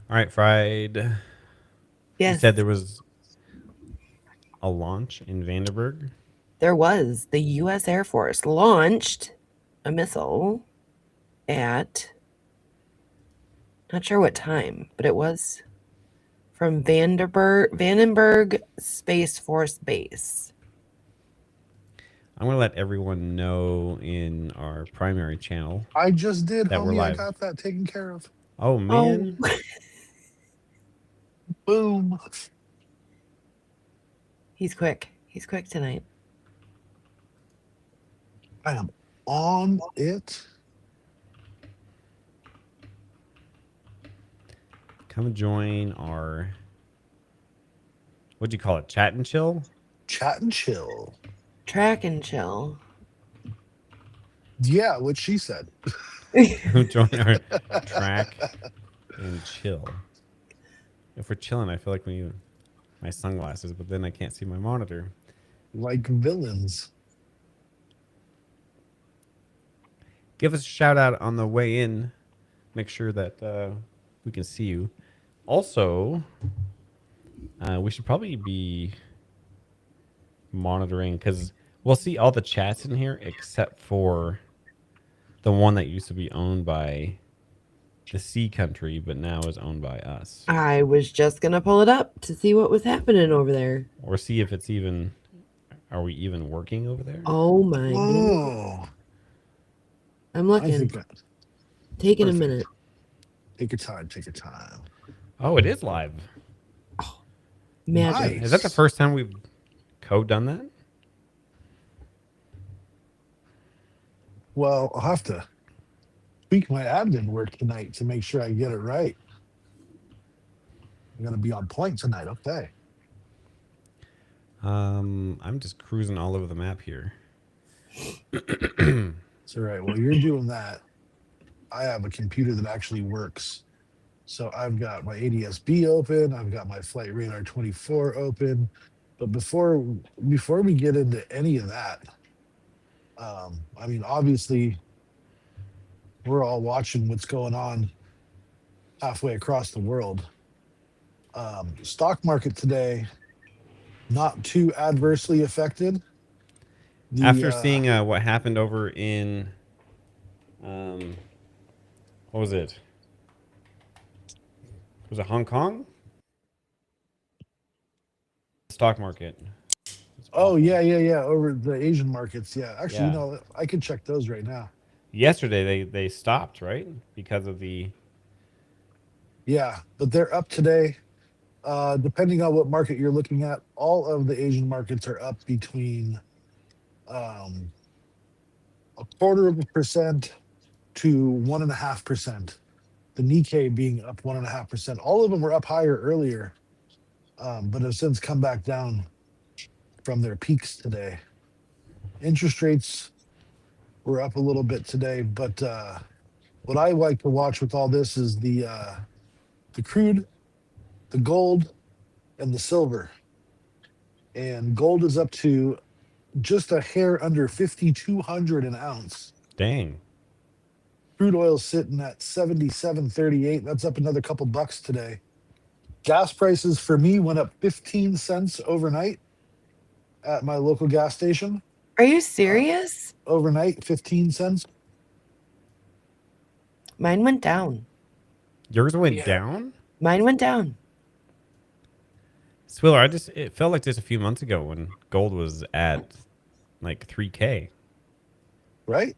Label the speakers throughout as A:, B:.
A: All right, Fried. You said
B: Yes,
A: there was a launch in Vandenberg.
B: there was. The U.S. Air Force launched a missile at, not sure what time, but it was from Vandenberg Space Force Base.
A: I'm gonna let everyone know in our primary channel
C: I just did,
A: that we're
C: homie. I
A: live.
C: got that taken care of.
A: Oh
B: Oh,
A: man,
C: Boom.
B: he's quick. He's quick tonight.
C: I am on it.
A: come join our what'd you call it? Chat and chill.
C: Chat and chill.
B: Track and chill.
C: Yeah, what she said.
A: Come join our track and chill. If we're chilling, I feel like we need my sunglasses, but then I can't see my monitor.
C: Like villains.
A: Give us a shout out on the way in. Make sure that we can see you. Also, we should probably be monitoring because we'll see all the chats in here except for the one that used to be owned by the sea country, but now is owned by us.
B: I was just going to pull it up to see what was happening over there.
A: Or see if it's even, are we even working over there?
B: Oh my goodness.
C: Oh,
B: I'm
C: I
B: looking.
C: think that.
B: Taking a
C: Perfect.
B: minute.
C: Take your time. Take your time.
A: Oh, it is live.
B: Magic.
C: Nice.
A: Is that the first time we've done that?
C: Well, I'll have to tweak my admin work tonight to make sure I get it right. I'm going to be on point tonight. Okay.
A: I'm just cruising all over the map here.
C: It's all right. While you're doing that, I have a computer that actually works. So I've got my ADS-B open. I've got my Flight Radar 24 open. But before we get into any of that, I mean, obviously, we're all watching what's going on halfway across the world. Stock market today, not too adversely affected.
A: After seeing what happened over in, what was it? Was it Hong Kong? Stock market.
C: Oh yeah. Over the Asian markets, yeah. Actually,
A: Yeah.
C: I could check those right now.
A: Yesterday they stopped, right? Because of the
C: Yeah, but they're up today. Depending on what market you're looking at, all of the Asian markets are up between um, 0.25% to 1.5%. The Nikkei being up 1.5%. All of them were up higher earlier, but have since come back down from their peaks today. Interest rates were up a little bit today, but what I like to watch with all this is the crude, the gold, and the silver. And gold is up to just a hair under 5,200 an ounce.
A: dang.
C: Crude oil sitting at 77.38. That's up another couple bucks today. Gas prices for me went up 15 cents overnight at my local gas station.
B: Are you serious?
C: Overnight, 15 cents.
B: Mine went down.
A: Yours went
C: Yeah.
A: down?
B: Mine went down.
A: Swiller, it felt like just a few months ago when gold was at like 3K.
C: Right?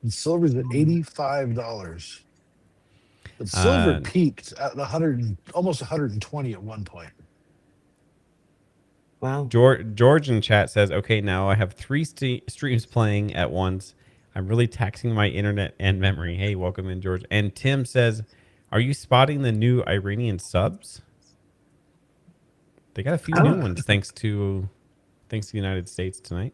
C: And silver's at $85. But silver peaked at 100, almost 120 at one point.
B: Wow.
A: George in chat says, "Okay, now I have three streams playing at once. I'm really taxing my internet and memory." Hey, welcome in, George. And Tim says, "Are you spotting the new Iranian subs? They got a few new ones thanks to the United States tonight."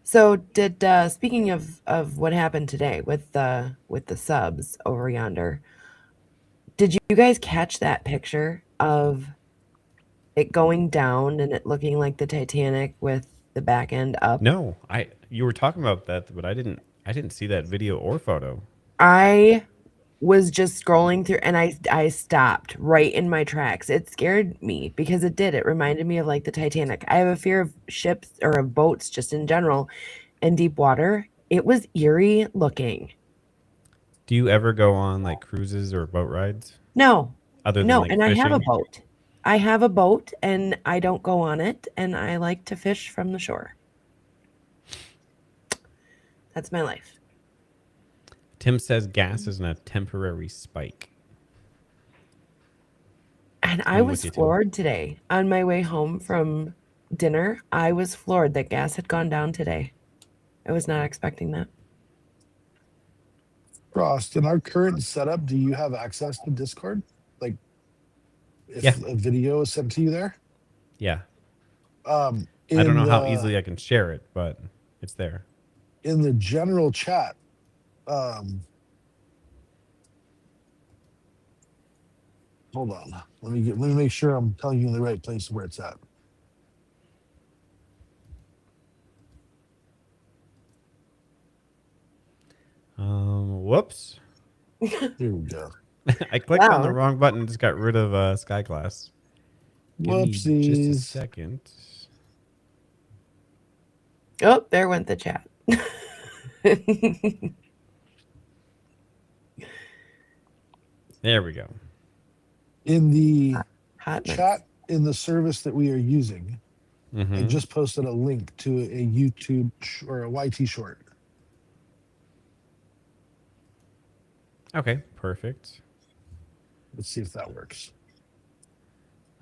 B: So did speaking of what happened today with the subs over yonder, did you guys catch that picture of it going down and it looking like the Titanic with the back end up?
A: No, you were talking about that, but I didn't see that video or photo.
B: I was just scrolling through and I stopped right in my tracks. It scared me because it did. It reminded me of like the Titanic. I have a fear of ships or of boats just in general in deep water. It was eerie looking.
A: Do you ever go on like cruises or boat rides
B: No.
A: other than
B: No,
A: like
B: and I have a
A: fishing?
B: boat. I have a boat and I don't go on it and I like to fish from the shore. That's my life.
A: Tim says gas is in a temporary spike.
B: And I
A: I'm with
B: was
A: you, Tim.
B: floored today on my way home from dinner. I was floored that gas had gone down today. I was not expecting that.
C: Frost, in our current setup, do you have access to Discord? Like,
A: Yeah.
C: if a video is sent to you there?
A: Yeah.
C: Um,
A: I don't
C: in
A: know how
C: the
A: easily I can share it, but it's there.
C: in the general chat, um, hold on. Let me make sure I'm telling you in the right place where it's at.
A: Whoops.
C: Here we go.
A: I clicked on the
B: Wow.
A: wrong button and just got rid of Sky Glass. Give me just a
C: Whoopsies.
A: second.
B: Oh, there went the chat.
A: There we go.
C: In the
B: Hot mess.
C: chat in the service that we are using, I
A: Mm-hmm.
C: just posted a link to a YouTube or a YT short.
A: Okay, perfect.
C: Let's see if that works.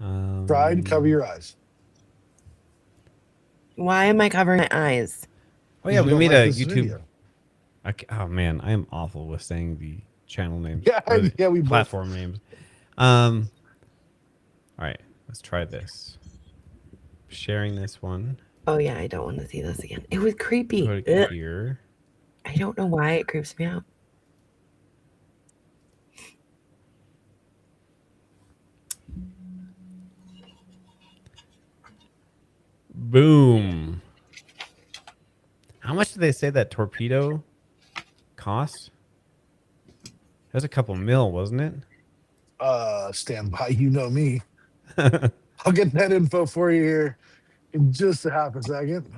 A: Um,
C: Pride, cover your eyes.
B: Why am I covering my eyes?
A: Oh yeah,
C: You
A: we
C: don't
A: made
C: like
A: a
C: this
A: YouTube.
C: video.
A: Oh man, I am awful with saying the channel names.
C: Yeah,
A: or the
C: yeah, we both.
A: platform names. All right, let's try this. Sharing this one.
B: Oh yeah, I don't want to see this again. It was creepy.
A: Put it
B: Ugh.
A: here.
B: I don't know why it creeps me out.
A: Boom. How much did they say that torpedo cost? That was a couple mil, wasn't it?
C: Stand by, you know me. I'll get that info for you here in just a half a second.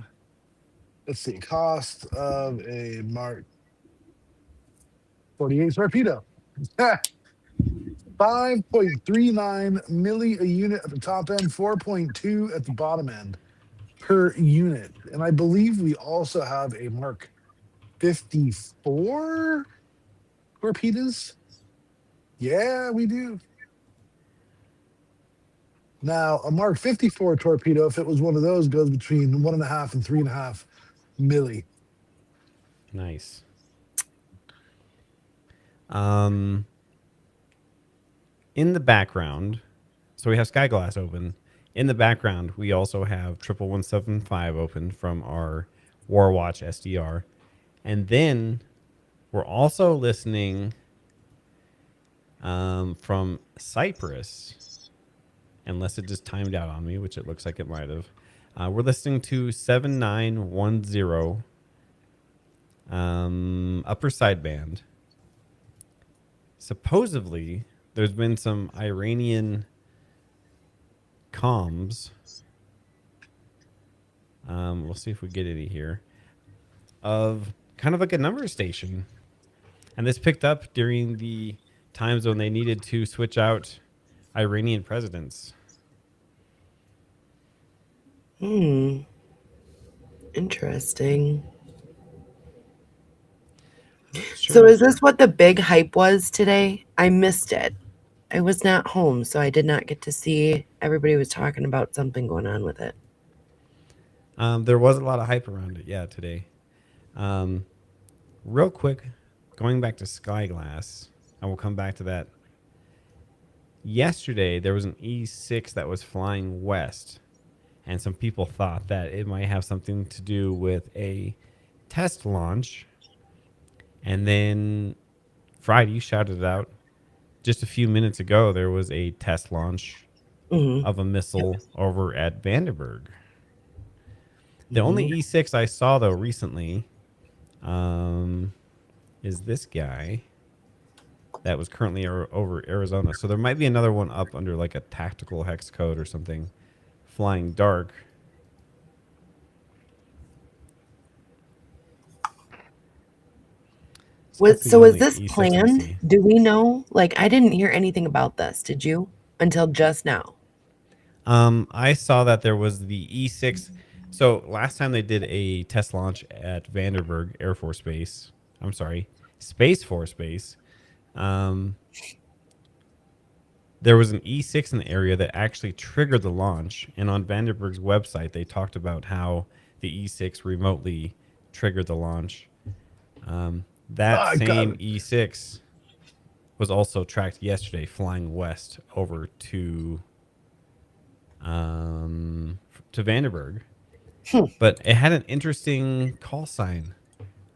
C: Let's see. Cost of a Mark 48 torpedo. 5.39 milli a unit at the top end, 4.2 at the bottom end per unit. And I believe we also have a Mark 54 torpedoes. Yeah, we do. Now, a Mark 54 torpedo, if it was one of those, goes between 1.5 and 3.5 milli.
A: Nice. In the background, so we have Sky Glass open. In the background, we also have 11175 open from our Warwatch SDR. And then we're also listening from Cyprus, unless it just timed out on me, which it looks like it might have. We're listening to 7910 upper sideband. Supposedly, there's been some Iranian comms. We'll see if we get any here. Of kind of like a number station. And this picked up during the times when they needed to switch out Iranian presidents.
B: Interesting.
A: Sure.
B: So is this what the big hype was today? I missed it. I was not home, so I did not get to see. Everybody was talking about something going on with it.
A: There was a lot of hype around it, yeah, today. Real quick, going back to Sky Glass, I will come back to that. Yesterday, there was an E6 that was flying west, and some people thought that it might have something to do with a test launch. And then Friday, you shouted it out. Just a few minutes ago, there was a test launch of a missile over at Vandenberg. The only E6 I saw, though, recently is this guy that was currently over Arizona. So there might be another one up under like a tactical hex code or something, flying dark. It's
B: So
A: definitely on
B: was
A: the
B: this
A: E6 I
B: planned?
A: see.
B: Do we know? Like, I didn't hear anything about this. Did you? Until just now.
A: I saw that there was the E6. So last time they did a test launch at Vandenberg Air Force Base. I'm sorry, Space Force Base. Um, there was an E6 in the area that actually triggered the launch. And on Vandenberg's website, they talked about how the E6 remotely triggered the launch. That
C: I got
A: same
C: it.
A: E6 was also tracked yesterday, flying west over to Vandenberg. But it had an interesting call sign.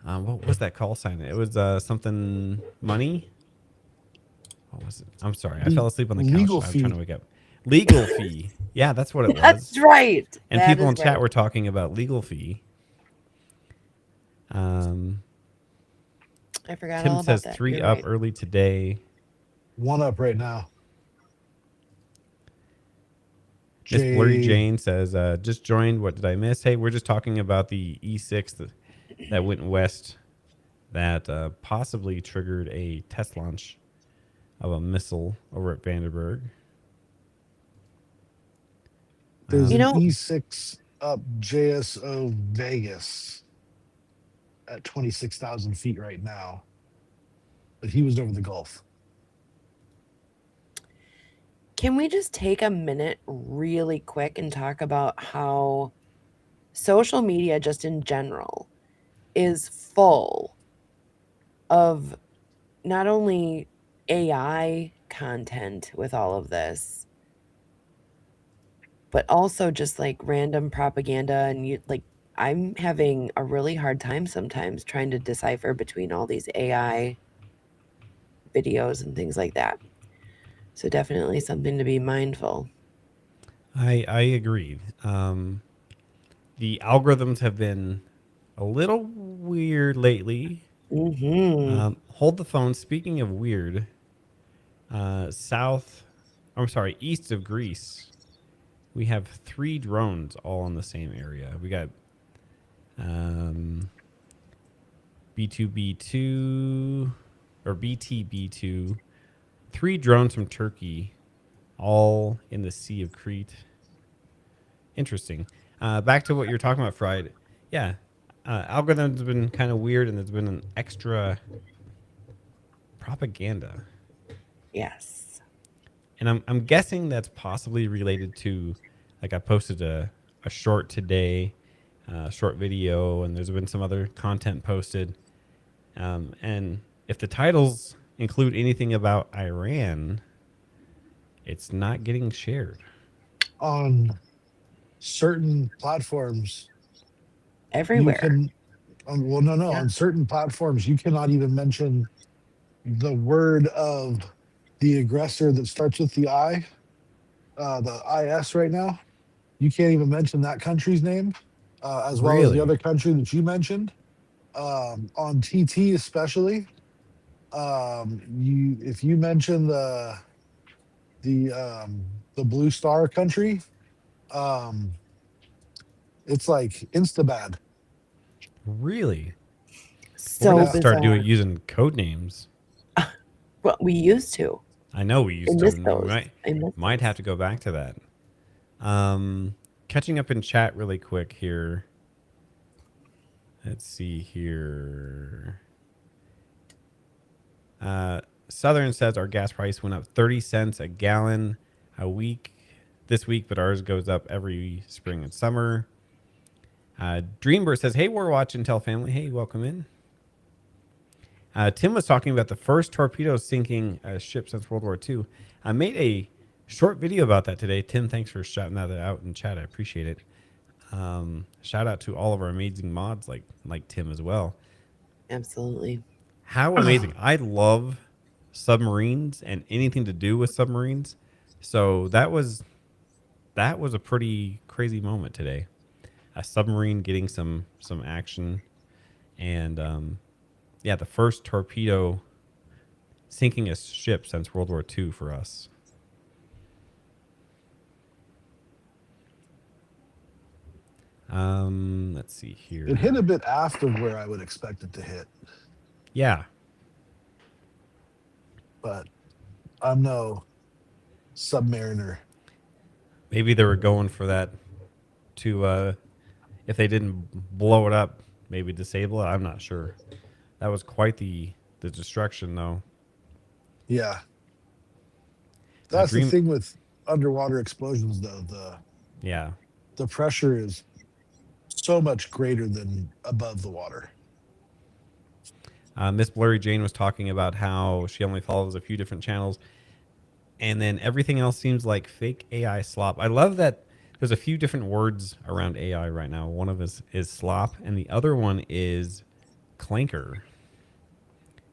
A: What was that call sign? It was something money. What was it? I'm sorry, I fell asleep on the couch.
C: Legal
A: I'm trying to
C: fee.
A: wake up. Legal fee. Yeah, that's what it
B: That's
A: was.
B: right.
A: And
B: That
A: people
B: is
A: in chat
B: right.
A: were talking about legal fee.
B: I forgot
A: Tim
B: all about
A: says
B: that.
A: 3
B: You're
A: up
B: right.
A: early today.
C: 1 up right now.
A: Miss Blurry
C: Jay,
A: Jane says, just joined. What did I miss? Hey, we're just talking about the E6 that went west that possibly triggered a test launch of a missile over at Vandenberg.
C: there's
B: You
C: an
B: know,
C: E6 up JSO Vegas at 26,000 feet right now, but he was over the Gulf.
B: can we just take a minute really quick and talk about how social media, just in general, is full of not only AI content with all of this, but also just like random propaganda. And I'm having a really hard time sometimes trying to decipher between all these AI videos and things like that. So definitely something to be mindful.
A: I agree. The algorithms have been a little weird lately.
B: Mm-hmm.
A: Hold the phone. Speaking of weird, east of Greece, we have 3 drones all in the same area. We got B2B2 or BTB2, 3 drones from Turkey, all in the Sea of Crete. Interesting. Back to what you're talking about, Fried. Yeah, algorithms have been kind of weird, and there's been an extra propaganda,
B: Yes.
A: and I'm guessing that's possibly related to, like, I posted a short today, short video, and there's been some other content posted, and if the titles include anything about Iran, it's not getting shared.
C: On certain platforms, you
B: Everywhere.
C: can, well, no,
B: Yeah.
C: on certain platforms, you cannot even mention the word of the aggressor that starts with the IS right now. You can't even mention that country's name, as well as the
A: Really?
C: other country that you mentioned. On TT especially, you if you mention the Blue Star country, um, it's like insta bad.
A: Really? We're gonna
B: So
A: have to
C: Yeah,
A: start doing
B: bizarre.
A: using code names.
B: Well, we used to.
A: I know we
B: I
A: used to,
B: miss
A: and we
B: those.
A: might
B: I miss
A: might have
B: those.
A: to go back to that. Catching up in chat really quick here. Let's see here. Southern says our gas price went up 30 cents a gallon a week this week, but ours goes up every spring and summer. Dreambird says, hey, we're watching Tell Family. Hey, welcome in. Tim was talking about the first torpedo sinking a ship since World War II. I made a short video about that today. Tim, thanks for shouting that out in chat. I appreciate it. Shout out to all of our amazing mods like Tim as well.
B: Absolutely.
A: How amazing. I love submarines and anything to do with submarines. So that was a pretty crazy moment today. A submarine getting some action, and Yeah, the first torpedo sinking a ship since World War II for us. Let's see
C: It hit a
A: here.
C: bit aft of where I would expect it to hit,
A: Yeah,
C: but I'm no submariner.
A: maybe they were going for that to if they didn't blow it up, maybe disable it. I'm not sure. That was quite the destruction, though.
C: Yeah, that's the
A: Dream,
C: thing with underwater explosions, though.
A: yeah.
C: The pressure is so much greater than above the water.
A: Miss Blurry Jane was talking about how she only follows a few different channels, and then everything else seems like fake AI slop. I love that there's a few different words around AI right now. One of us is slop, and the other one is clanker,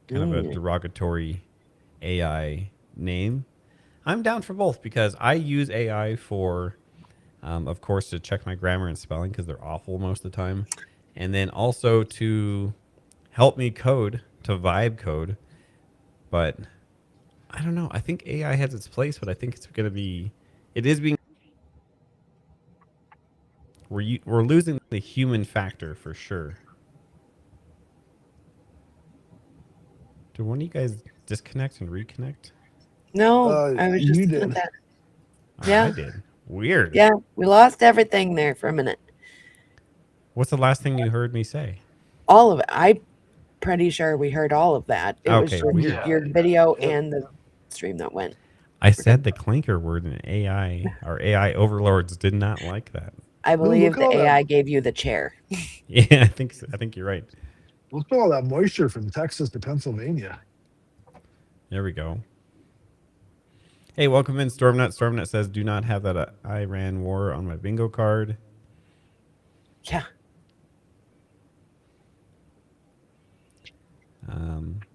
A: kind of a
B: Mm.
A: derogatory AI name. I'm down for both because I use AI for, of course, to check my grammar and spelling because they're awful most of the time, and then also to help me code, to vibe code. But I don't know. I think AI has its place, but I think it's going to be, it is being, we're losing the human factor for sure. Did one of you guys disconnect and reconnect?
B: No, I was
C: You
B: just looking at
C: did.
B: that.
A: Oh, I
B: Yeah,
A: did. Weird.
B: yeah, we lost everything there for a minute.
A: What's the last thing you heard me say?
B: All of it. I'm pretty sure we heard all of that. It was
A: Okay,
B: just
A: weird.
C: Yeah.
B: your video
C: It,
B: and the stream that went.
A: I
B: We're good.
A: said the clanker word and AI, our AI overlords did not like that.
B: I
C: dude,
B: believe the AI gave you the chair.
A: Yeah, I think so. I think you're right.
C: look at all that moisture from Texas to Pennsylvania.
A: There we go. Hey, welcome in, Stormnut. Stormnut says, "Do not have that Iran war on my bingo card."
B: Yeah.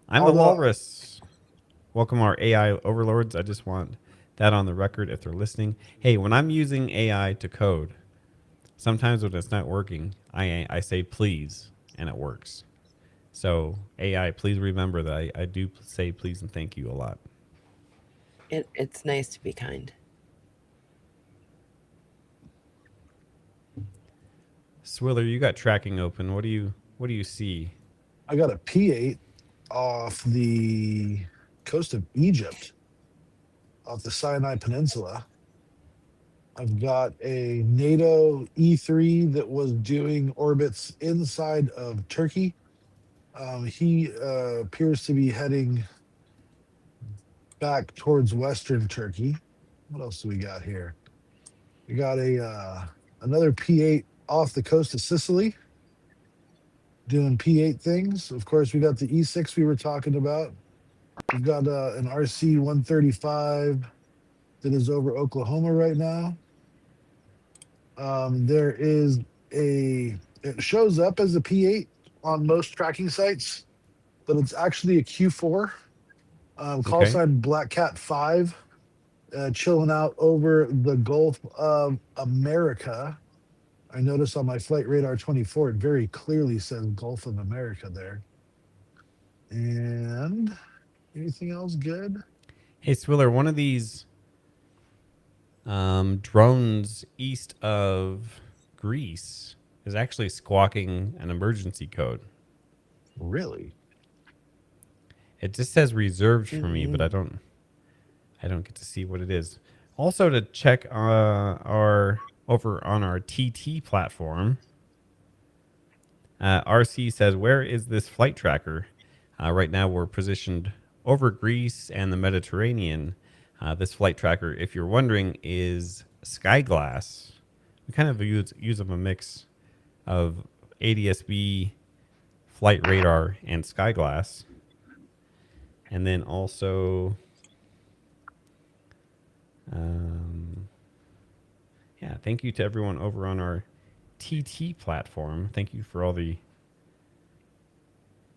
A: I'm the
C: Although,
A: Walrus. Welcome our AI overlords. I just want that on the record if they're listening. Hey, when I'm using AI to code, sometimes when it's not working, I say please and it works. So AI, please remember that I do say please and thank you a lot.
B: It's nice to be kind.
A: Swiller, you got tracking open. What do you see?
C: I got a P8 off the coast of Egypt, off the Sinai Peninsula. I've got a NATO E3 that was doing orbits inside of Turkey. He appears to be heading back towards Western Turkey. What else do we got here? We got a another P8 off the coast of Sicily, doing P8 things. Of course, we got the E6 we were talking about. We've got an RC 135 that is over Oklahoma right now. There is it shows up as a P8 on most tracking sites, but it's actually a Q4, call
A: Okay.
C: sign Black Cat 5, chilling out over the Gulf of America. I noticed on my Flight Radar 24, it very clearly says Gulf of America there. And anything else good?
A: Hey, Swiller, one of these drones east of Greece is actually squawking an emergency code.
C: Really?
A: It just says reserved for me, but I
B: Mm-hmm.
A: don't get to see what it is. Also, to check our over on our TT platform, RC says, "Where is this flight tracker?" Right now, we're positioned over Greece and the Mediterranean. This flight tracker, if you're wondering, is Skyglass. We kind of use them a mix of ADSB, flight radar, and Skyglass. And then also, yeah, thank you to everyone over on our TT platform. Thank you for all the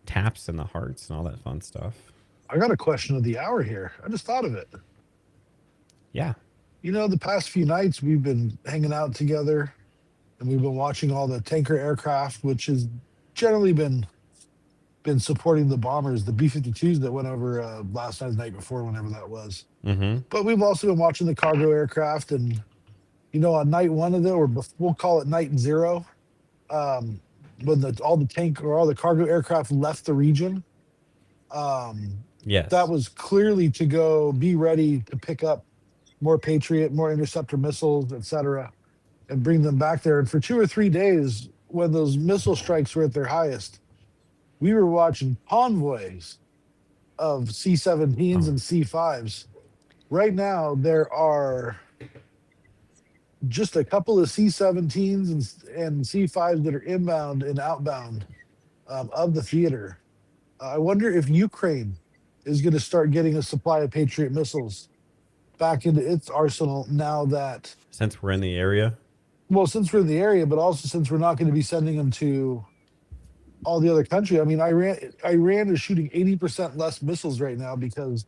A: taps and the hearts and all that fun stuff.
C: I got a question of the hour here. I just thought of it.
A: Yeah.
C: You know, the past few nights we've been hanging out together and we've been watching all the tanker aircraft, which has generally been been supporting the bombers, the B-52s that went over last night, the night before, whenever that was.
A: Mm-hmm.
C: But we've also been watching the cargo aircraft, and on night one of it, or we'll call it night zero, um, when all the tank or all the cargo aircraft left the region, um, that
A: Yes.
C: was clearly to go be ready to pick up more Patriot, more interceptor missiles, etc., and bring them back there. And for 2 or 3 days, when those missile strikes were at their highest, we were watching convoys of C-17s
A: Oh,
C: and C-5s. Right now, there are just a couple of C-17s and C-5s that are inbound and outbound of the theater. I wonder if Ukraine is going to start getting a supply of Patriot missiles back into its arsenal now that,
A: since we're in the area.
C: well, since we're in the area, but also since we're not going to be sending them to all the other country. I mean, Iran is shooting 80% less missiles right now because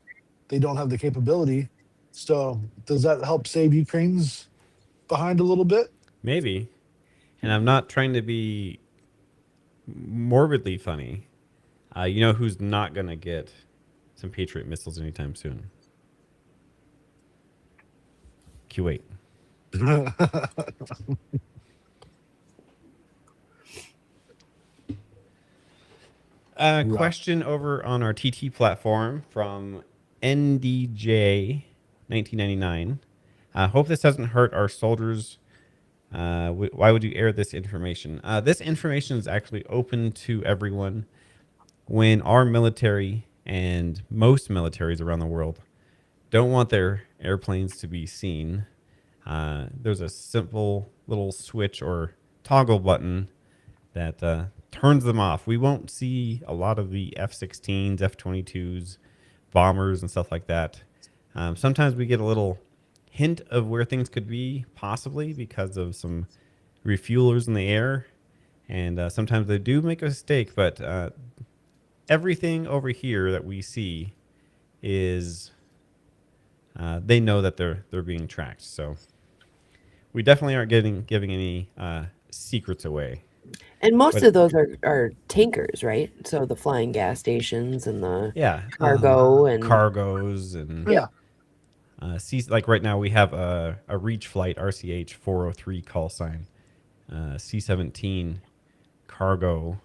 C: they don't have the capability. So does that help save Ukraine's behind a little bit?
A: Maybe. And I'm not trying to be morbidly funny. You know who's not going to get some Patriot missiles anytime soon? Kuwait.
C: Right.
A: Question over on our TT platform from NDJ 1999. Hope this doesn't hurt our soldiers. Why would you air this information? This information is actually open to everyone. When our military and most militaries around the world don't want their airplanes to be seen, there's a simple little switch or toggle button that turns them off. We won't see a lot of the F-16s, F-22s, bombers, and stuff like that. Sometimes we get a little hint of where things could be, possibly because of some refuelers in the air. And sometimes they do make a mistake, but everything over here that we see is they know that they're being tracked. So we definitely aren't giving any secrets away.
B: And most
A: But
B: of those are tankers, right? So the flying gas stations and the
A: yeah,
B: cargo and
A: cargoes and
C: Yeah.
A: like right now we have a reach flight RCH 403 call sign, C-17 cargo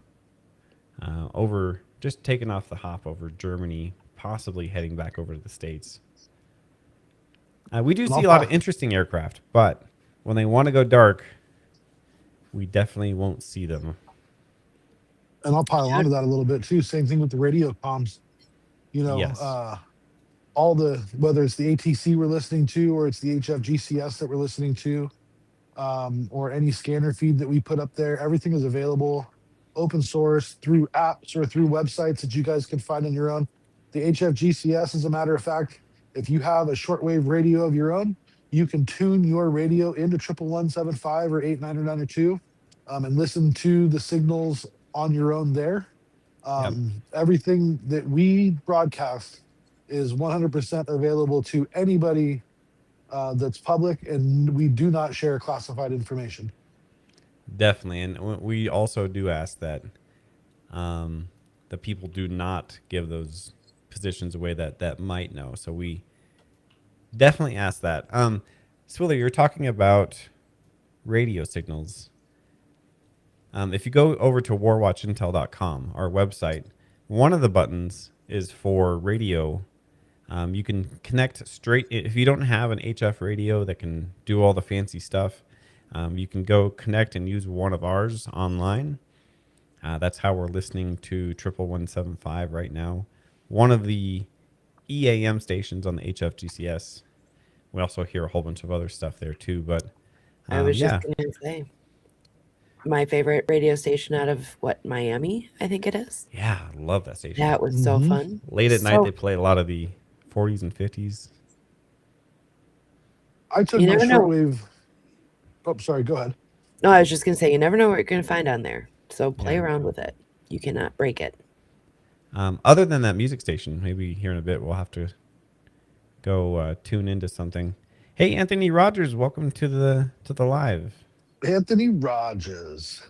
A: over just taking off the hop over Germany, possibly heading back over to the States. We do
C: And
A: see a lot of interesting aircraft, but when they want to go dark, we definitely won't see them.
C: I'll pile onto that a little bit too. Same thing with the radio comms.
A: Yes.
C: All whether it's the ATC we're listening to, or it's the HFGCS that we're listening to, or any scanner feed that we put up there, everything is available open source through apps or through websites that you guys can find on your own. The HFGCS, as a matter of fact, if you have a shortwave radio of your own, you can tune your radio into 11175 or 8992, and listen to the signals on your own there.
A: Yep.
C: Everything that we broadcast is 100% available to anybody that's public, and we do not share classified information.
A: Definitely. And we also do ask that the people do not give those positions away that might know. So we definitely ask that. Swiller, you're talking about radio signals. If you go over to warwatchintel.com, our website, one of the buttons is for radio. You can connect straight. If you don't have an HF radio that can do all the fancy stuff, you can go connect and use one of ours online. That's how we're listening to 11175 right now. One of the EAM stations on the HFGCS. We also hear a whole bunch of other stuff there too. But
B: I was
A: yeah,
B: just going to say my favorite radio station out of Miami, I think it is.
A: yeah, I love that station.
B: That was so fun.
A: Late at night,
B: So
A: they play a lot of the 40s and 50s.
C: I took
B: you
C: my
B: never know.
C: shortwave. Oh, sorry. Go ahead.
B: No, I was just going to say you never know what you're going to find on there. So play
A: Yeah.
B: around with it. You cannot break it.
A: Other than that music station, maybe here in a bit we'll have to go tune into something. Hey, Anthony Rogers, welcome to the live.
C: Anthony Rogers.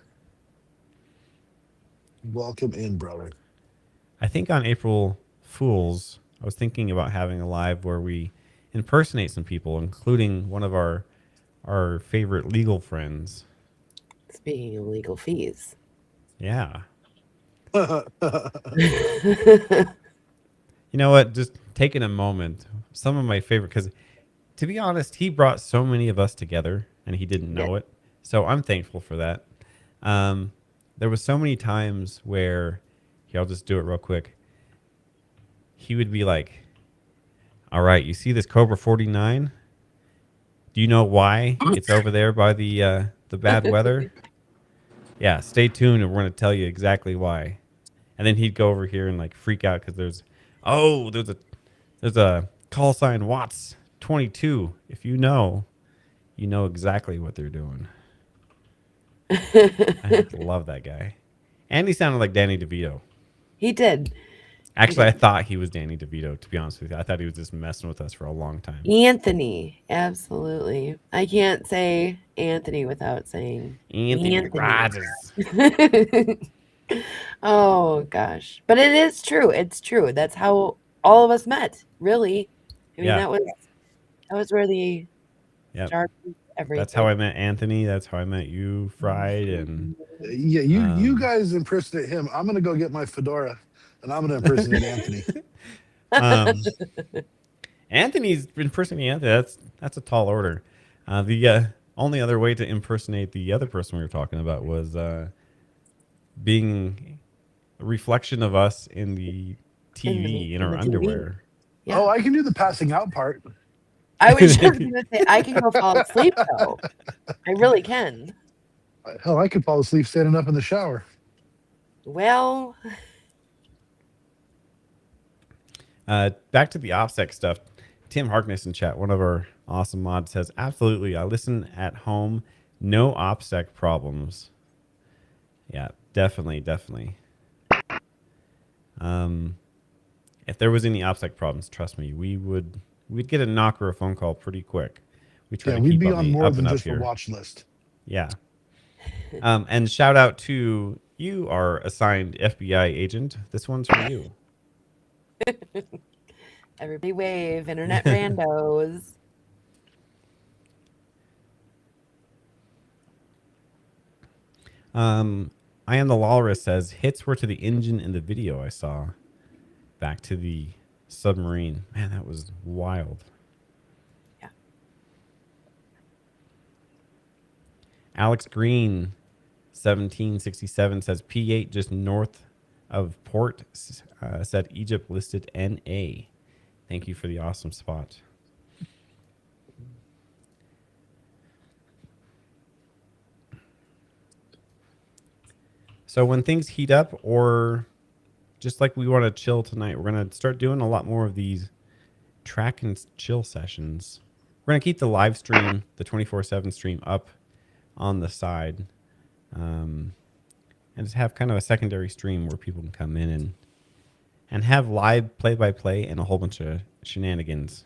C: Welcome in, brother.
A: I think on April Fools, I was thinking about having a live where we impersonate some people, including one of our favorite legal friends.
B: Speaking of legal fees.
A: Yeah.
B: I
A: You know what? Just taking a moment. Some of my favorite, because to be honest, he brought so many of us together and he didn't
B: did.
A: know it. So I'm thankful for that. Um, there was so many times where, here, I'll just do it real quick. He would be like, all right, you see this Cobra 49? Do you know why it's over there by the bad weather? Yeah, stay tuned and we're going to tell you exactly why. And then he'd go over here and like freak out because there's a call sign Watts 22. If you know exactly what they're doing. I love that guy. And he sounded like Danny DeVito.
B: He did.
A: Actually, I thought he was Danny DeVito, to be honest with you. I thought he was just messing with us for a long time.
B: Anthony. Absolutely. I can't say Anthony without saying
A: Anthony Rogers.
B: Oh gosh. But it is true. It's true. That's how all of us met, really. I mean,
A: Yeah.
B: that was where the
A: Yep.
B: start of everything.
A: That's how I met Anthony. That's how I met you, Fried, and
C: Yeah, you guys impersonate him. I'm gonna go get my fedora, and I'm gonna impersonate Anthony.
A: Anthony's impersonating Anthony. That's a tall order. The only other way to impersonate the other person we were talking about was being a reflection of us in the TV in our
B: the TV.
A: underwear.
B: Yeah.
C: Oh, I can do the passing out part.
B: I was just gonna say I can go fall asleep though. I really can.
C: Hell, I could fall asleep standing up in the shower.
B: Well,
A: Back to the OPSEC stuff. Tim Harkness in chat, one of our awesome mods, says, absolutely, I listen at home. No OPSEC problems. Yeah, definitely. If there was any OPSEC problems, trust me, we'd get a knock or a phone call pretty quick. We try
C: Yeah,
A: to
C: we'd
A: keep
C: be
A: up
C: on
A: the-
C: more
A: up
C: than
A: and up
C: just
A: here.
C: a watch list.
A: Yeah. And shout out to you, our assigned FBI agent. This one's for you.
B: everybody wave, internet randos.
A: I am the Walrus says hits were to the engine in the video I saw. Back to the submarine. Man, that was wild.
B: Yeah.
A: Alex Green, 1767 says P8 just north of port. Said Egypt listed NA. Thank you for the awesome spot. So when things heat up, or just like we want to chill tonight, we're going to start doing a lot more of these track and chill sessions. We're going to keep the live stream, the 24/7 stream, up on the side, and just have kind of a secondary stream where people can come in and have live play-by-play and a whole bunch of shenanigans.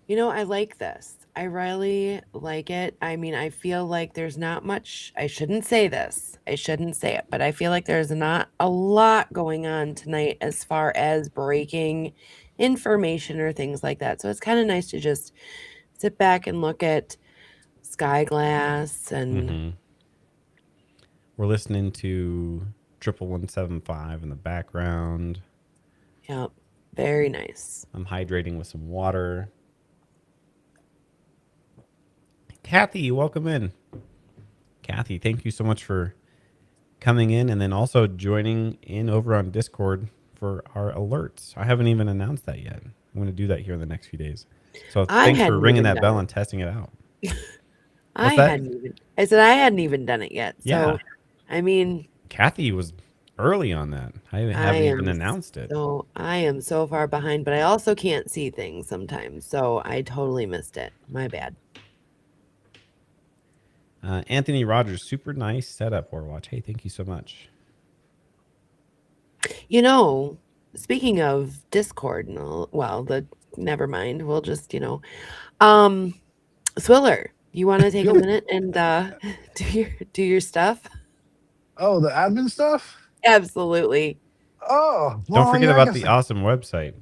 B: You know, I like this. I really like it. I mean, I feel like there's not much. I shouldn't say this. I shouldn't say it, but I feel like there's not a lot going on tonight as far as breaking information or things like that. So it's kind of nice to just sit back and look at sky glass and
A: We're listening to 11175 in the background.
B: yeah, very nice.
A: I'm hydrating with some water. Kathy, welcome in. Kathy, thank you so much for coming in and then also joining in over on Discord for our alerts. I haven't even announced that yet. I'm going to do that here in the next few days. So thanks for ringing that bell and testing it out.
B: I said I hadn't even done it yet. So,
A: Yeah.
B: I mean,
A: Kathy was early on that. I haven't even announced it.
B: So I am so far behind, but I also can't see things sometimes. So I totally missed it. My bad.
A: Anthony Rogers, super nice setup, Warwatch. Hey, thank you so much.
B: You know, speaking of Discord and all, well, never mind. We'll just, Swiller, you want to take a minute and do your stuff?
C: Oh, the admin stuff?
B: Absolutely.
C: Oh,
A: Don't
C: well,
A: forget
C: yeah,
A: about the awesome website.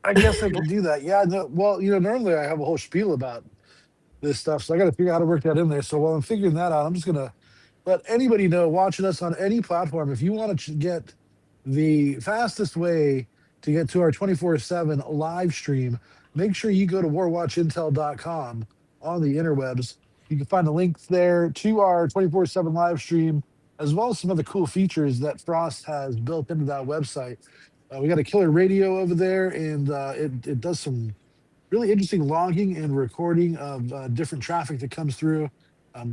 C: I guess I can do that. Yeah, no, well, normally I have a whole spiel about this stuff, so I got to figure out how to work that in there. So while I'm figuring that out, I'm just gonna let anybody know watching us on any platform, if you want to get the fastest way to get to our 24/7 live stream, make sure you go to warwatchintel.com on the interwebs. You can find the links there to our 24/7 live stream, as well as some other cool features that Frost has built into that website. We got a killer radio over there, and it does some really interesting logging and recording of different traffic that comes through.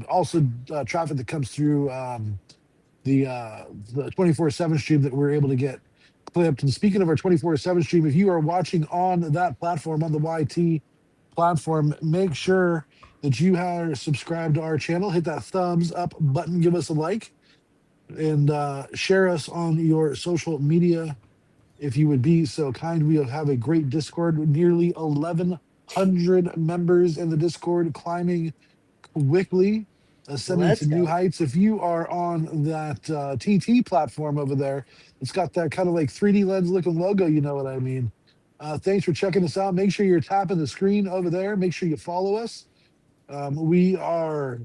C: Also, traffic that comes through the 24/7 stream that we're able to get clipped. And speaking of our 24/7 stream, if you are watching on that platform, on the YT platform, make sure that you are subscribed to our channel. Hit that thumbs up button, give us a like, and share us on your social media if you would be so kind. We have a great Discord, nearly 1,100 members in the Discord, climbing quickly, ascending to
B: Let's
C: new
B: go.
C: heights. If you are on that TT platform over there, it's got that kind of like 3D lens looking logo, you know what I mean? Thanks for checking us out. Make sure you're tapping the screen over there. Make sure you follow us. We are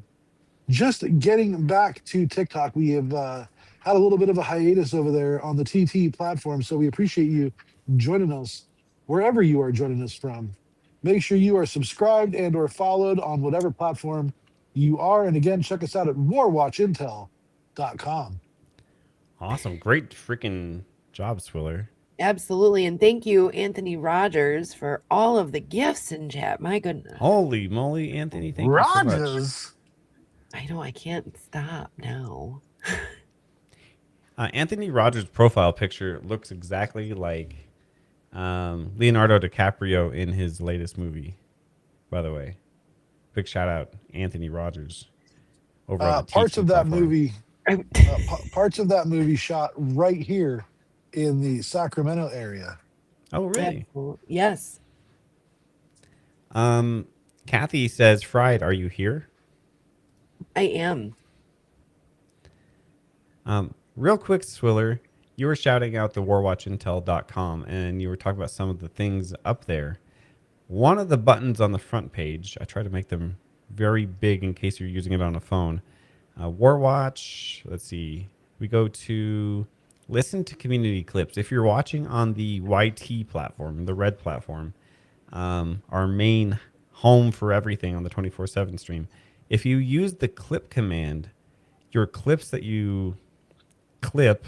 C: just getting back to TikTok. We have had a little bit of a hiatus over there on the TT platform, so we appreciate you joining us wherever you are joining us from. Make sure you are subscribed and or followed on whatever platform you are. And again, check us out at warwatchintel.com.
A: Awesome. Great freaking job, Swiller.
B: Absolutely. And thank you, Anthony Rogers, for all of the gifts in chat. My goodness.
A: Holy moly, Anthony. Thank you so much.
C: Rogers.
B: I know I can't stop now.
A: Anthony Rogers' profile picture looks exactly like Leonardo DiCaprio in his latest movie, by the way. Big shout out, Anthony Rogers. Over on the
C: Parts
A: TT
C: of that
A: platform.
C: movie, parts of that movie shot right here in the Sacramento area.
A: Oh, really?
B: Yes.
A: Kathy says, Fried, are you here?
B: I am.
A: Real quick, Swiller, you were shouting out the warwatchintel.com and you were talking about some of the things up there. One of the buttons on the front page, I try to make them very big in case you're using it on a phone. Warwatch, let's see. We go to listen to community clips. If you're watching on the YT platform, the red platform, our main home for everything on the 24/7 stream, if you use the clip command, your clips that you clip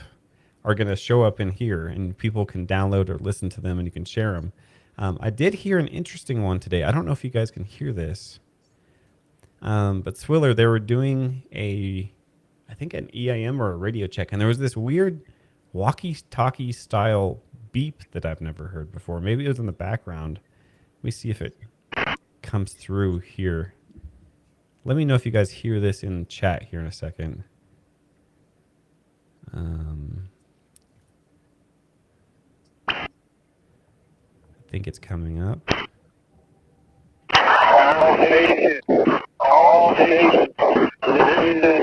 A: are going to show up in here and people can download or listen to them and you can share them. I did hear an interesting one today. I don't know if you guys can hear this. But Swiller, they were doing I think an EIM or a radio check, and there was this weird walkie-talkie style beep that I've never heard before. Maybe it was in the background. Let me see if it comes through here. Let me know if you guys hear this in chat here in a second. I think it's coming up.
D: All nations, this is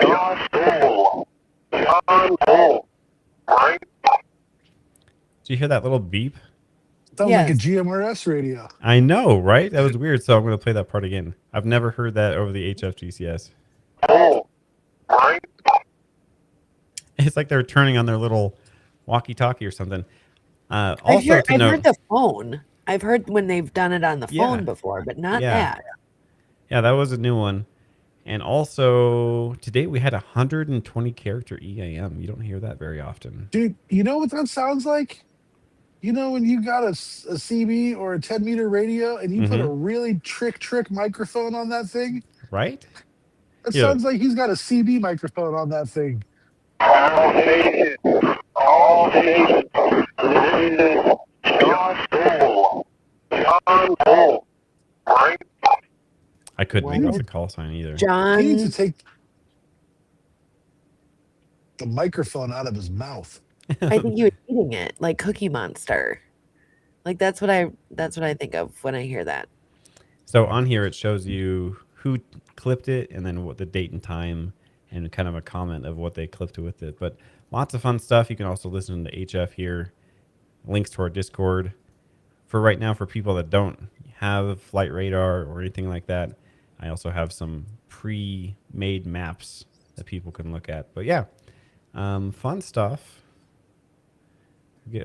D: John Bull. John Bull. Right?
A: Did you hear that little beep?
C: Sounds like a
B: Yes.
C: GMRS radio.
A: I know, right? That was weird. So I'm going to play that part again. I've never heard that over the HFGCS.
D: Bull. Right?
A: It's like they're turning on their little walkie-talkie or something.
B: I've
A: Also,
B: heard,
A: to
B: I've
A: note,
B: heard the phone. I've heard when they've done it on the
A: Yeah.
B: phone before, but not
A: Yeah.
B: that.
A: yeah, that was a new one. And also, today we had 120 character EAM. You don't hear that very often.
C: Dude, you know what that sounds like? You know when you got a CB or a 10-meter radio and you put a really trick microphone on that thing?
A: Right?
C: That
A: Yeah.
C: sounds like he's got a CB microphone on that thing.
D: All nations, this is John Bull. John Bull. Right?
A: I couldn't make
B: What?
A: out the call sign either.
B: John,
C: He needs to take the microphone out of his mouth.
B: I think you were eating it like Cookie Monster. Like that's what I think of when I hear that.
A: So on here, it shows you who clipped it and then what the date and time and kind of a comment of what they clipped with it. But lots of fun stuff. You can also listen to HF here. Links to our Discord. For right now, for people that don't have flight radar or anything like that, I also have some pre-made maps that people can look at. But yeah, fun stuff.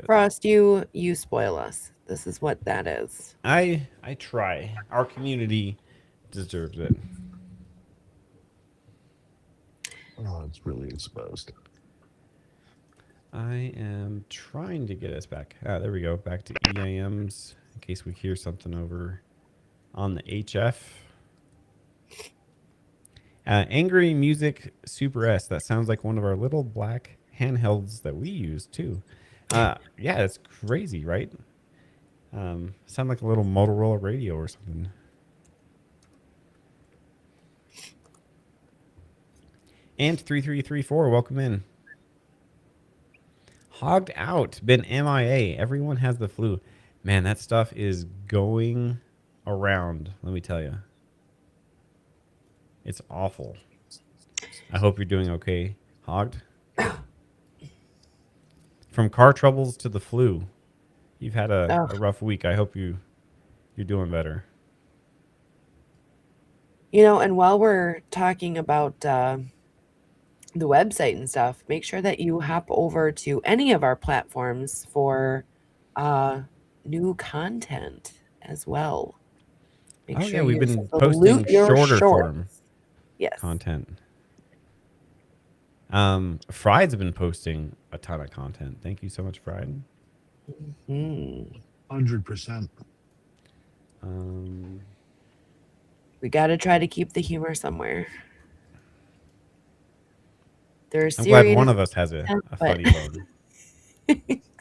B: Frost, you spoil us. This is what that is.
A: I try. Our community deserves it.
C: Oh, it's really exposed.
A: I am trying to get us back. There we go. Back to EIMs in case we hear something over on the HF. Angry Music Super S. That sounds like one of our little black handhelds that we use too. Yeah, it's crazy, right? Sound like a little Motorola radio or something. And 3334, welcome in. Hogged out, been MIA. Everyone has the flu. Man, that stuff is going around, let me tell you. It's awful. I hope you're doing okay, Hogged. From car troubles to the flu. You've had a rough week. I hope you're doing better.
B: You know, and while we're talking about the website and stuff, make sure that you hop over to any of our platforms for new content as well. Make sure
A: we've
B: you
A: been posting shorter form content. Fried's been posting a ton of content. Thank you so much, Fried.
C: 100%.
B: We got to try to keep the humor somewhere. There's
A: I'm glad one of us has a funny bone.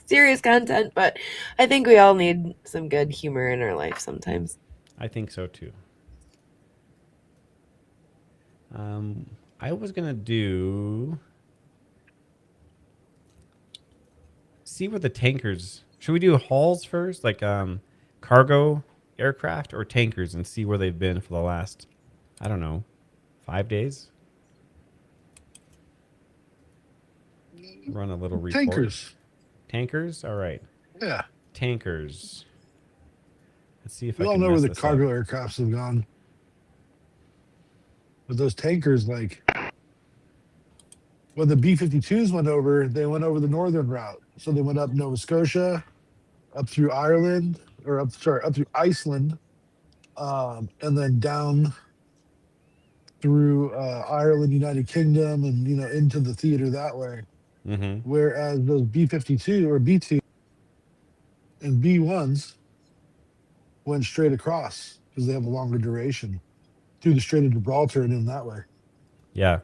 B: Serious content, but I think we all need some good humor in our life sometimes.
A: I think so too. I was gonna see what the tankers. Should we do hulls first, like cargo aircraft or tankers, and see where they've been for the last, I don't know, 5 days? Run a little report. Tankers? All right.
C: Yeah.
A: Tankers. Let's see if
C: we
A: I
C: all
A: can
C: know where
A: mess
C: the
A: this
C: cargo
A: up.
C: aircrafts have gone. But those tankers, like when the B-52s went over, they went over the northern route. So they went up Nova Scotia, up through Ireland, or up through Iceland, and then down through Ireland, United Kingdom, and into the theater that way.
A: Mm-hmm.
C: Whereas those B-52 or B-2 and B-1s went straight across because they have a longer duration through the Strait of Gibraltar and in that way.
A: Yeah.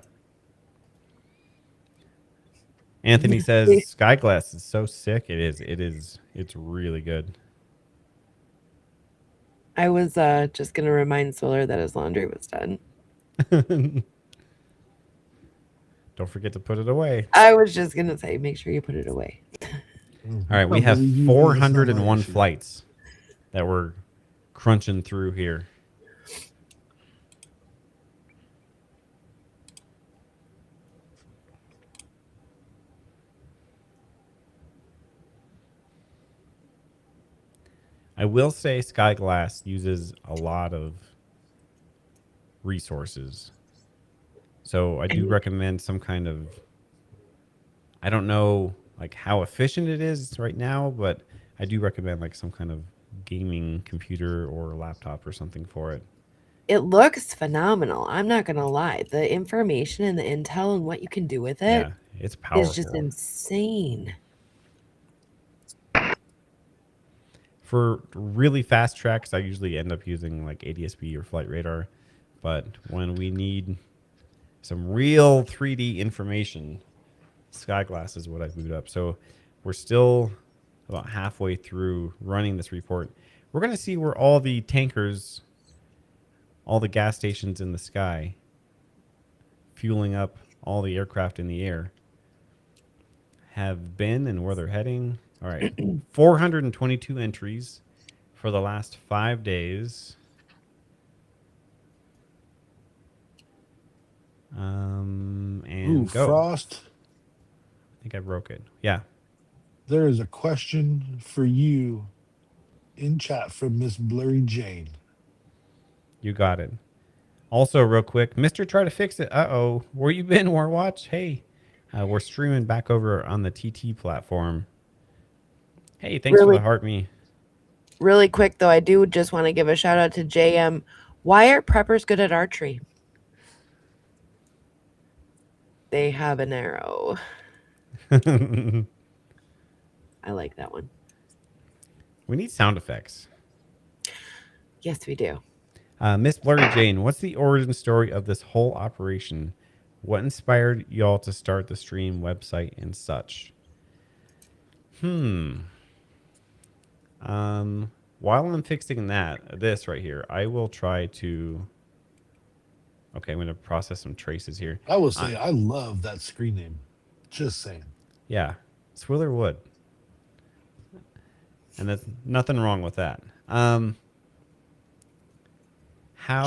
A: Anthony says Skyglass is so sick. It is. It's really good.
B: I was just going to remind Solar that his laundry was done.
A: Don't forget to put it away.
B: I was just going to say, make sure you put it away.
A: All right, we have 401 flights that we're crunching through here. I will say Skyglass uses a lot of resources. So I do recommend some kind of, I don't know like how efficient it is right now, but I do recommend like some kind of gaming computer or laptop or something for it.
B: It looks phenomenal. I'm not going to lie. The information and the intel and what you can do with it
A: it's powerful.
B: is just insane.
A: For really fast tracks, I usually end up using like ADS-B or Flight Radar. But when we need some real 3D information, Skyglass is what I boot up. So we're still about halfway through running this report. We're going to see where all the tankers, all the gas stations in the sky, fueling up all the aircraft in the air, have been and where they're heading. All right, 422 entries for the last 5 days. and go.
C: Frost,
A: I think I broke it. Yeah,
C: there is a question for you in chat from Miss Blurry Jane.
A: you got it. Also, real quick, Mister, try to fix it. Where you been, Warwatch? Hey, we're streaming back over on the TT platform. Hey, thanks for
B: Really,
A: the heart me.
B: really quick though, I do just want to give a shout out to JM. Why are preppers good at archery? They have an arrow.
A: We
B: I like that one.
A: need sound effects.
B: Yes, we do.
A: Miss Blurry Jane, what's the origin story of this whole operation? What inspired y'all to start the stream website and such? While I'm fixing this right here, I will try to. Okay, I'm going to process some traces here.
C: I will say I love that screen name. Just saying.
A: Yeah, Swiller Wood. And there's nothing wrong with that. How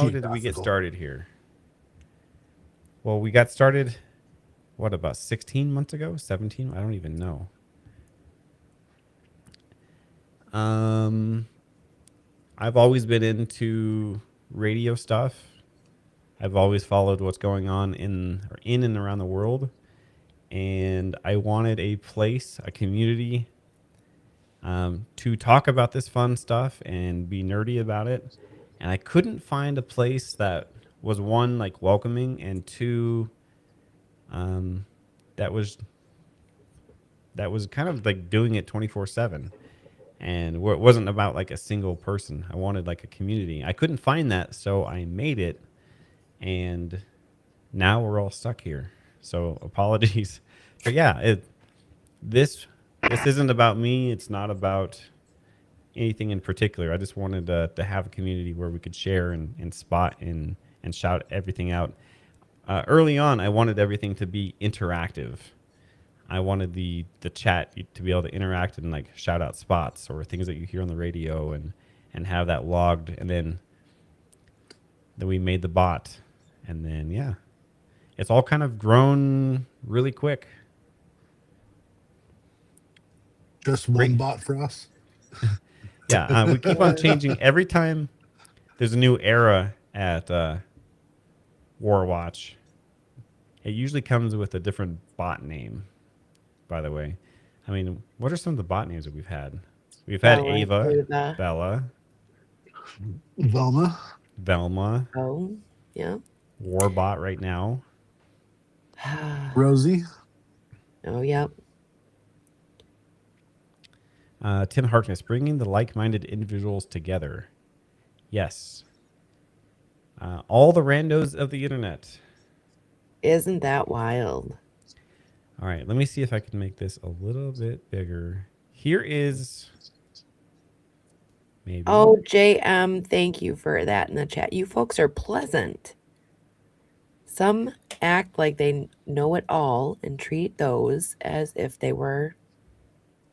A: did we get
C: Geographical.
A: started here? Well, we got started, what, about 16 months ago? 17? I don't even know. I've always been into radio stuff. I've always followed what's going on in and around the world. And I wanted a place, a community, to talk about this fun stuff and be nerdy about it. And I couldn't find a place that was, one, like welcoming, and two, that was kind of like doing it 24/7. And where it wasn't about like a single person. I wanted like a community. I couldn't find that, so I made it. And now we're all stuck here. So apologies. But yeah, this isn't about me. It's not about anything in particular. I just wanted to have a community where we could share and spot and shout everything out. Early on, I wanted everything to be interactive. I wanted the chat to be able to interact and like shout out spots or things that you hear on the radio and have that logged. And then we made the bot. And then, yeah, it's all kind of grown really quick.
C: Just one bot for us.
A: Yeah, we keep on changing every time there's a new era at Warwatch. It usually comes with a different bot name, by the way. I mean, what are some of the bot names that we've had? We've had Ava, Bella, Velma,
B: Oh, yeah.
A: Warbot right now.
C: Rosie.
B: Oh, yep.
A: Tim Harkness, bringing the like-minded individuals together. Yes. All the randos of the internet.
B: Isn't that wild?
A: All right, let me see if I can make this a little bit bigger. Here is maybe.
B: Oh, JM, thank you for that in the chat. You folks are pleasant. Some act like they know it all and treat those as if they were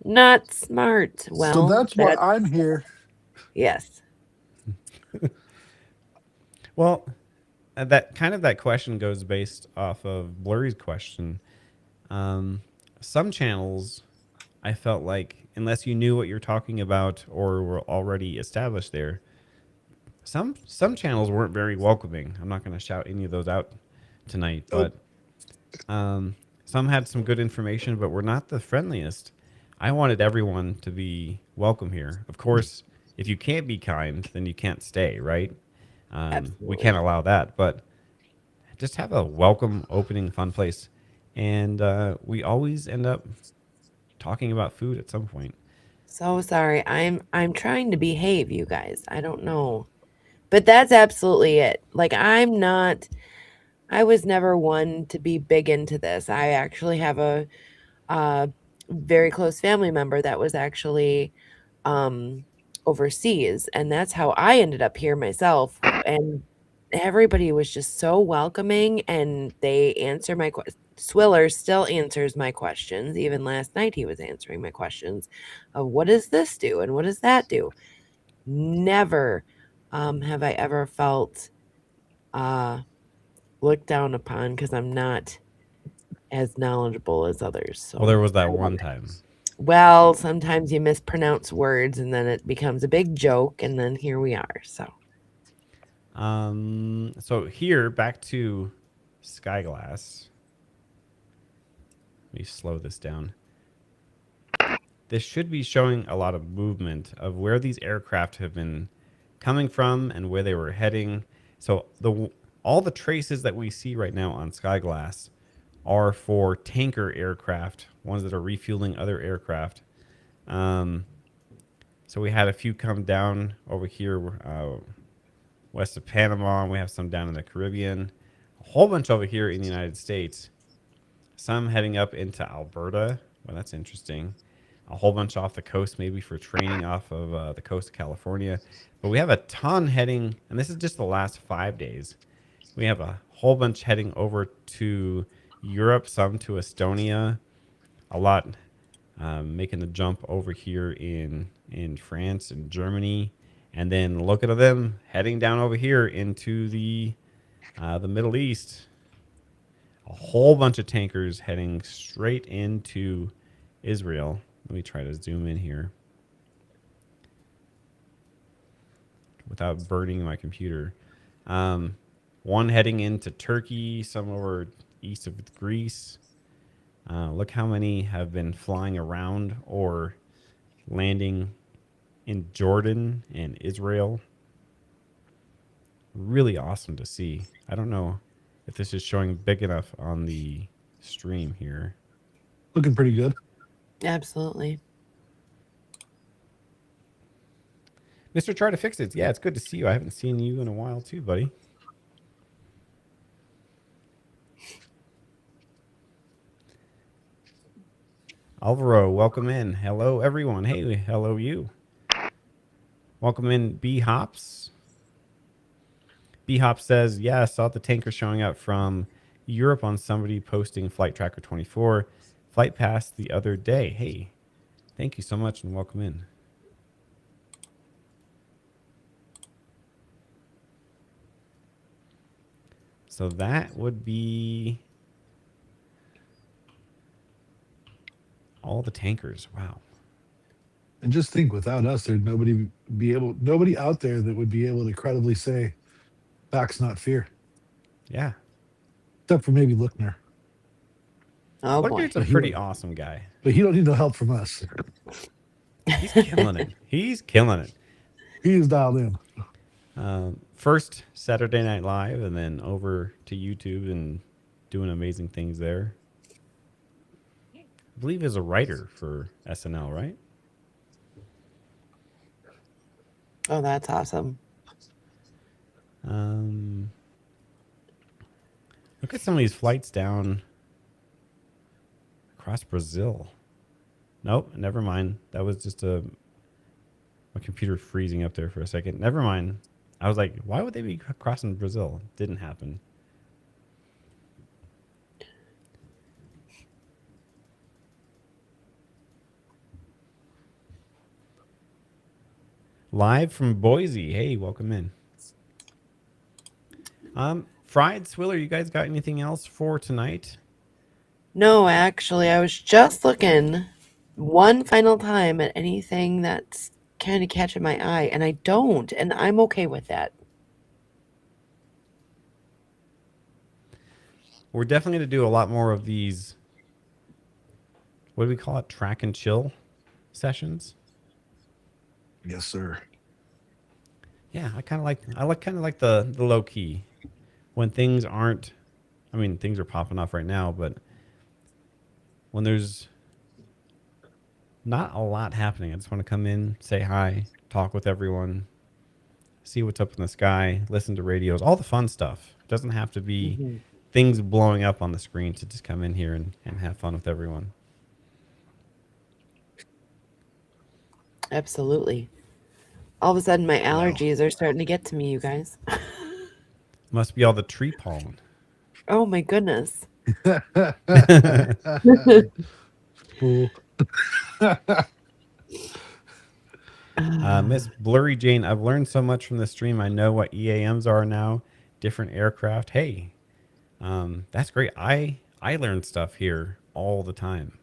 B: not smart. Well,
C: so that's why I'm here.
B: Yes.
A: Well, that question goes based off of Blurry's question. Some channels, I felt like, unless you knew what you're talking about or were already established there, some channels weren't very welcoming. I'm not going to shout any of those out tonight, but some had some good information, but were not the friendliest. I wanted everyone to be welcome here. Of course, if you can't be kind, then you can't stay, right? We can't allow that, but just have a welcome, opening, fun place. And we always end up talking about food at some point.
B: So sorry. I'm trying to behave, you guys. I don't know. But that's absolutely it. Like I was never one to be big into this. I actually have a very close family member that was actually overseas, and that's how I ended up here myself. And everybody was just so welcoming, and they answer my questions. Swiller still answers my questions. Even last night he was answering my questions of what does this do and what does that do. Never have I ever felt looked down upon because I'm not as knowledgeable as others. So
A: Well, there was that one time.
B: well, sometimes you mispronounce words and then it becomes a big joke, and then here we are. So
A: So here, back to Skyglass. Let me slow this down. This should be showing a lot of movement of where these aircraft have been coming from and where they were heading. So all the traces that we see right now on Skyglass are for tanker aircraft, ones that are refueling other aircraft. So we had a few come down over here west of Panama, and we have some down in the Caribbean, a whole bunch over here in the United States, some heading up into Alberta. Well, that's interesting. A whole bunch off the coast, maybe for training off of the coast of California. But we have a ton heading, and this is just the last 5 days. We have a whole bunch heading over to Europe, some to Estonia, a lot making the jump over here in France and Germany. And then look at them heading down over here into the Middle East. A whole bunch of tankers heading straight into Israel. Let me try to zoom in here without burning my computer. One heading into Turkey, some over east of Greece. Look how many have been flying around or landing in Jordan and Israel. Really awesome to see. I don't know if this is showing big enough on the stream here.
C: Looking pretty good.
B: absolutely.
A: Mr. Try to Fix It. Yeah, it's good to see you. I haven't seen you in a while too, buddy. Alvaro, welcome in. Hello, everyone. Hey, hello, you. Welcome in, B Hops. B Hops says, yeah, I saw the tanker showing up from Europe on somebody posting Flight Tracker 24. Flight passed the other day. Hey, thank you so much and welcome in. So that would be all the tankers. Wow.
C: And just think, without us, there'd nobody out there that would be able to credibly say, "Facts, not fear,"
A: Yeah.
C: except for maybe Lookner.
B: Oh boy.
A: Lookner's a pretty awesome guy.
C: But he don't need no help from us.
A: He's killing it. He's killing it.
C: He's dialed in.
A: First Saturday Night Live, and then over to YouTube and doing amazing things there. I believe he's a writer for SNL, right?
B: Oh, that's awesome.
A: Look at some of these flights down across Brazil. Nope, never mind. That was just my computer freezing up there for a second. Never mind. I was like, why would they be crossing Brazil? Didn't happen. Live from Boise. Hey, welcome in. Fried Swiller, you guys got anything else for tonight?
B: No, actually, I was just looking one final time at anything that's kind of catching my eye, and I don't, and I'm okay with that.
A: We're definitely going to do a lot more of these, what do we call it, track and chill sessions.
C: Yes, sir.
A: Yeah, I kind of like the low key when things aren't, I mean, things are popping off right now, but when there's not a lot happening, I just want to come in, say hi, talk with everyone, see what's up in the sky, listen to radios, all the fun stuff. It doesn't have to be things blowing up on the screen to just come in here and have fun with everyone.
B: Absolutely. All of a sudden, my allergies are starting to get to me, you guys.
A: Must be all the tree pollen.
B: Oh my goodness.
C: Fool.
A: Miss Blurry Jane, I've learned so much from the stream. I know what EAMs are now, different aircraft. Hey, that's great. I I learn stuff here all the time.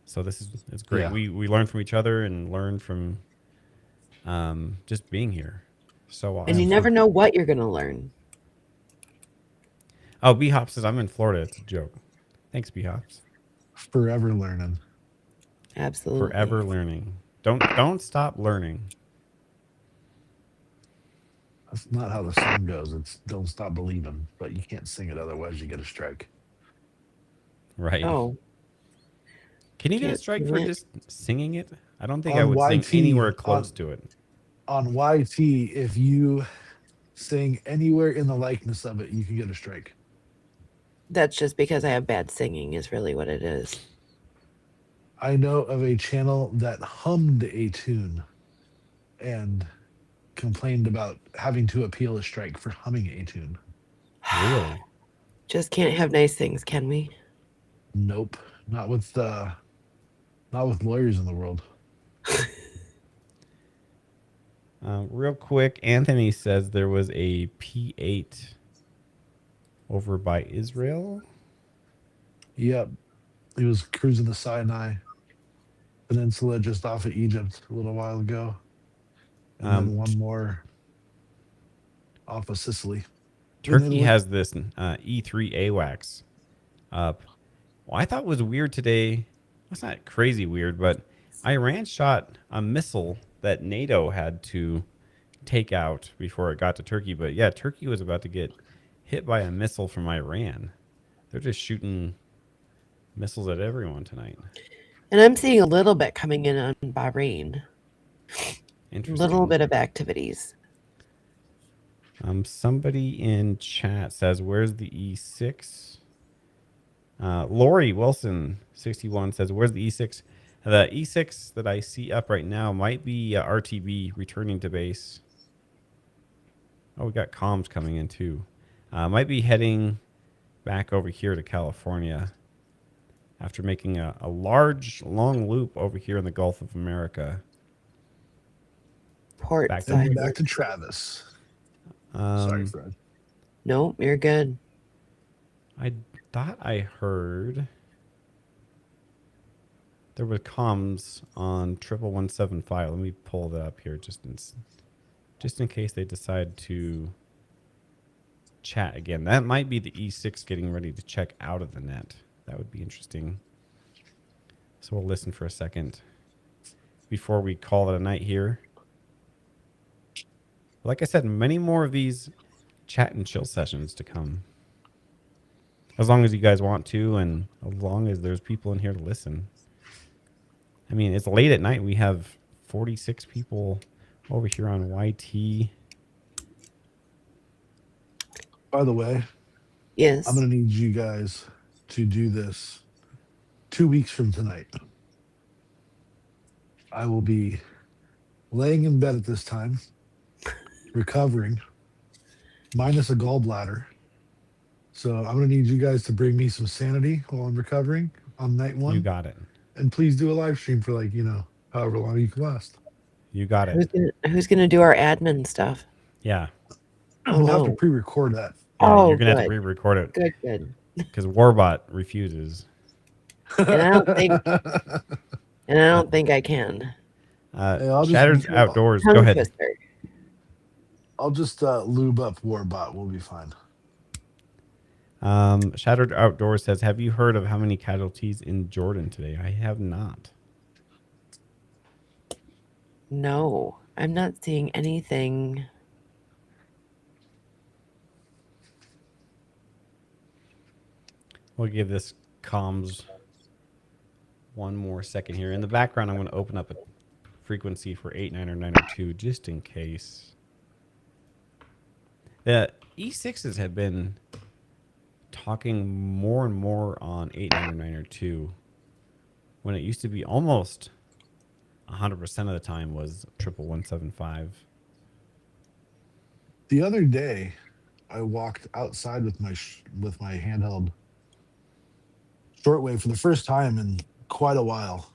A: So it's great.
C: Yeah.
A: We learn from each other and learn from just being here. So
B: And you
A: awesome.
B: never know what you're going to learn.
A: Oh, B Hop says I'm in Florida. It's a joke. Thanks, B Hops.
C: Forever learning.
B: Absolutely.
A: Forever learning. Don't stop learning.
C: That's not how the song goes. It's "Don't Stop Believing," but you can't sing it otherwise you get a strike.
A: Right.
B: Oh,
A: Can you get a
B: can't
A: strike
B: sing
A: for
B: it.
A: just singing it? I don't think I
C: On
A: would sing
C: YT,
A: anywhere close to it.
C: on YT, if you sing anywhere in the likeness of it, you can get a strike.
B: That's just because I have bad singing, is really what it is.
C: I know of a channel that hummed a tune and complained about having to appeal a strike for humming a tune.
A: Really?
B: Just can't have nice things, can we?
C: Nope, not with lawyers in the world.
A: Real quick, Anthony says there was a P8 over by Israel.
C: Yep, he was cruising the Sinai Peninsula just off of Egypt a little while ago, and then one more off of Sicily.
A: Turkey has this E3 AWACS up. Well, I thought was weird today. It's not crazy weird, but Iran shot a missile that NATO had to take out before it got to Turkey. But yeah, Turkey was about to get hit by a missile from Iran. They're just shooting missiles at everyone tonight.
B: And I'm seeing a little bit coming in on Bahrain. A
A: Interesting.
B: little bit of activities.
A: Somebody in chat says, "Where's the E6?" Lori Wilson 61 says, "Where's the E6?" The E6 that I see up right now might be RTB returning to base. Oh, we got comms coming in too. Might be heading back over here to California after making a large, long loop over here in the Gulf of America.
B: Port
A: Back to-
B: side.
C: Back to Travis. Sorry, Fred.
B: Nope, you're good.
A: I thought I heard there were comms on 11175. Let me pull that up here just in case they decide to chat again. That might be the E6 getting ready to check out of the net. That would be interesting. So we'll listen for a second before we call it a night here. Like I said, many more of these chat and chill sessions to come. As long as you guys want to, and as long as there's people in here to listen. I mean, it's late at night. We have 46 people over here on YT.
C: By the way,
B: Yes.
C: I'm going to need you guys to do this 2 weeks from tonight. I will be laying in bed at this time, recovering, minus a gallbladder. So I'm going to need you guys to bring me some sanity while I'm recovering on night one.
A: You got it.
C: And please do a live stream for however long you can last.
A: You got it.
B: Who's gonna do our admin stuff?
A: Yeah.
C: We'll have to
B: no.
C: pre-record that.
A: Yeah,
B: Oh,
A: you're going to have to
B: good.
A: re-record it
B: Good.
A: because Warbot refuses.
B: And I don't think I can.
C: I'll just-
A: Shattered Outdoors.
B: Tongue
A: Go ahead.
B: twister.
C: I'll just lube up Warbot. We'll be fine.
A: Shattered Outdoors says, "Have you heard of how many casualties in Jordan today?" I have not.
B: No, I'm not seeing anything.
A: We'll give this comms one more second here. In the background, I'm going to open up a frequency for 89902 just in case. The E6s have been talking more and more on 89902 when it used to be almost 100% of the time was 11175.
C: The other day, I walked outside with my handheld shortwave for the first time in quite a while,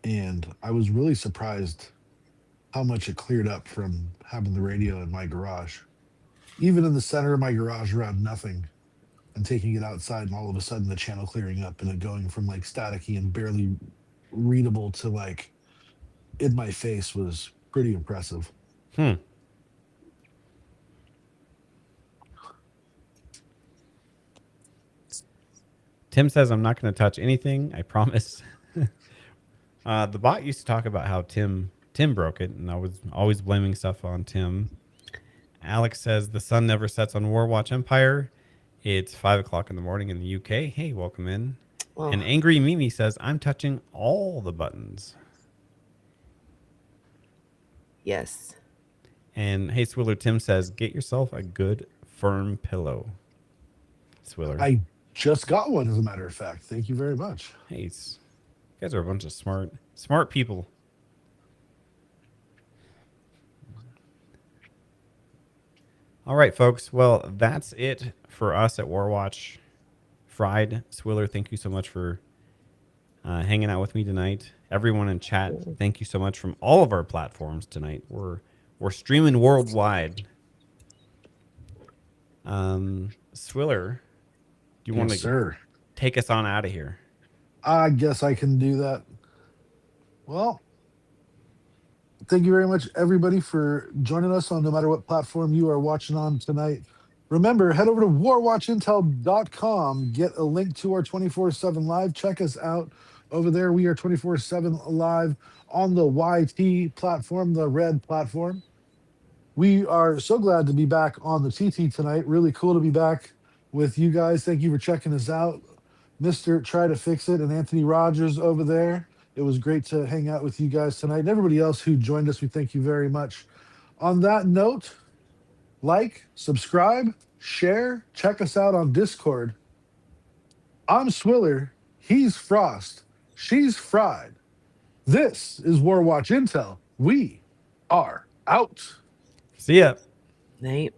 C: and I was really surprised how much it cleared up from having the radio in my garage. Even in the center of my garage around nothing, and taking it outside, and all of a sudden the channel clearing up and it going from like staticky and barely readable to like in my face was pretty impressive.
A: Tim says, I'm not going to touch anything. I promise. The bot used to talk about how Tim broke it, and I was always blaming stuff on Tim. Alex says, the sun never sets on Warwatch Empire. It's 5 o'clock in the morning in the UK. Hey, welcome in.
B: Well,
A: And Angry Mimi says, I'm touching all the buttons.
B: yes.
A: And hey, Swiller, Tim says, get yourself a good firm pillow. Swiller.
C: I just got one, as a matter of fact. Thank you very much.
A: Hey, you guys are a bunch of smart people. All right, folks. Well, that's it for us at Warwatch. Fried, Swiller, thank you so much for hanging out with me tonight. Everyone in chat, thank you so much from all of our platforms tonight. We're streaming worldwide. Swiller, do you want to take us on out of here?
C: I guess I can do that. Well, thank you very much, everybody, for joining us on no matter what platform you are watching on tonight. Remember, head over to warwatchintel.com. Get a link to our 24/7 live. Check us out over there. We are 24/7 live on the YT platform, the red platform. We are so glad to be back on the TT tonight. Really cool to be back with you guys. Thank you for checking us out. Mr. Try to Fix It and Anthony Rogers over there. It was great to hang out with you guys tonight. And everybody else who joined us, we thank you very much. On that note, like, subscribe, share, check us out on Discord. I'm Swiller. He's Frost. She's Fried. This is Warwatch Intel. We are out.
A: See ya.
B: Night.